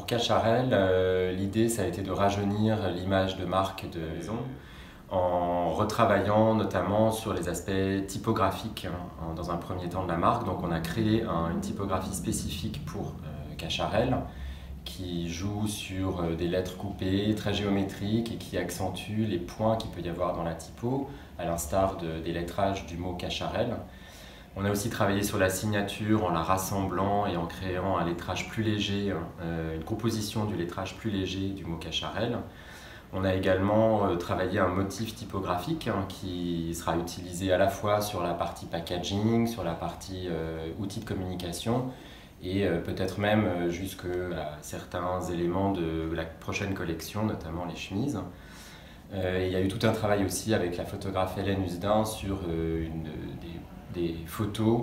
pour Cacharel, l'idée ça a été de rajeunir l'image de marque de maison en retravaillant notamment sur les aspects typographiques dans un premier temps de la marque. Donc on a créé une typographie spécifique pour Cacharel qui joue sur des lettres coupées, très géométriques et qui accentue les points qu'il peut y avoir dans la typo, à l'instar des lettrages du mot Cacharel. On a aussi travaillé sur la signature en la rassemblant et en créant un lettrage plus léger, une composition du lettrage plus léger du mot Cacharel. On a également travaillé un motif typographique qui sera utilisé à la fois sur la partie packaging, sur la partie outils de communication et peut-être même jusqu'à certains éléments de la prochaine collection, notamment les chemises. Il y a eu tout un travail aussi avec la photographe Hélène Husdin sur des photos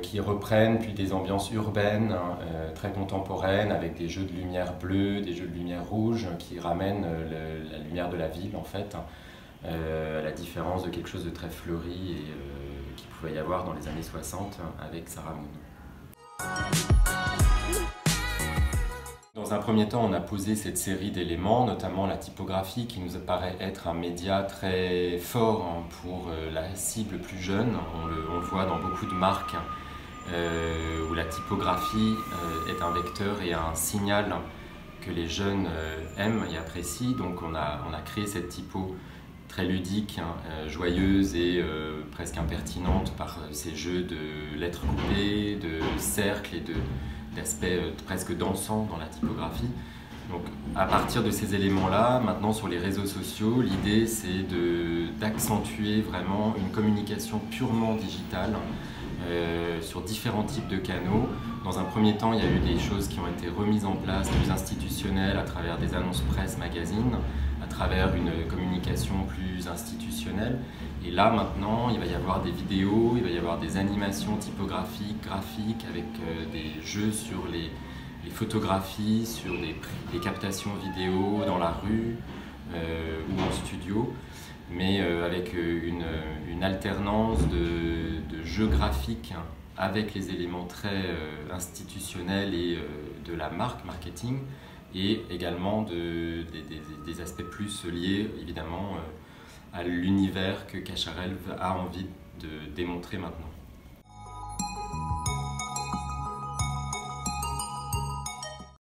qui reprennent puis des ambiances urbaines très contemporaines avec des jeux de lumière bleue, des jeux de lumière rouge qui ramènent la lumière de la ville en fait, à la différence de quelque chose de très fleuri et qu'il pouvait y avoir dans les années 60 avec Sarah Moon. Dans un premier temps, on a posé cette série d'éléments, notamment la typographie qui nous apparaît être un média très fort pour la cible plus jeune. On le voit dans beaucoup de marques où la typographie est un vecteur et un signal que les jeunes aiment et apprécient. Donc on a créé cette typo très ludique, joyeuse et presque impertinente par ces jeux de lettres coupées, de cercles et d'aspects presque dansants dans la typographie. Donc à partir de ces éléments-là, maintenant sur les réseaux sociaux, l'idée c'est d'accentuer vraiment une communication purement digitale sur différents types de canaux. Dans un premier temps, il y a eu des choses qui ont été remises en place, plus institutionnelles, à travers des annonces presse, magazines, à travers une communication plus institutionnelle. Et là, maintenant, il va y avoir des vidéos, il va y avoir des animations typographiques, graphiques, avec des jeux sur les photographies, sur des captations vidéo dans la rue ou en studio, mais avec une alternance de jeux graphiques avec les éléments très institutionnels et de la marque marketing, et également des aspects plus liés évidemment à l'univers que Cacharel a envie de démontrer maintenant.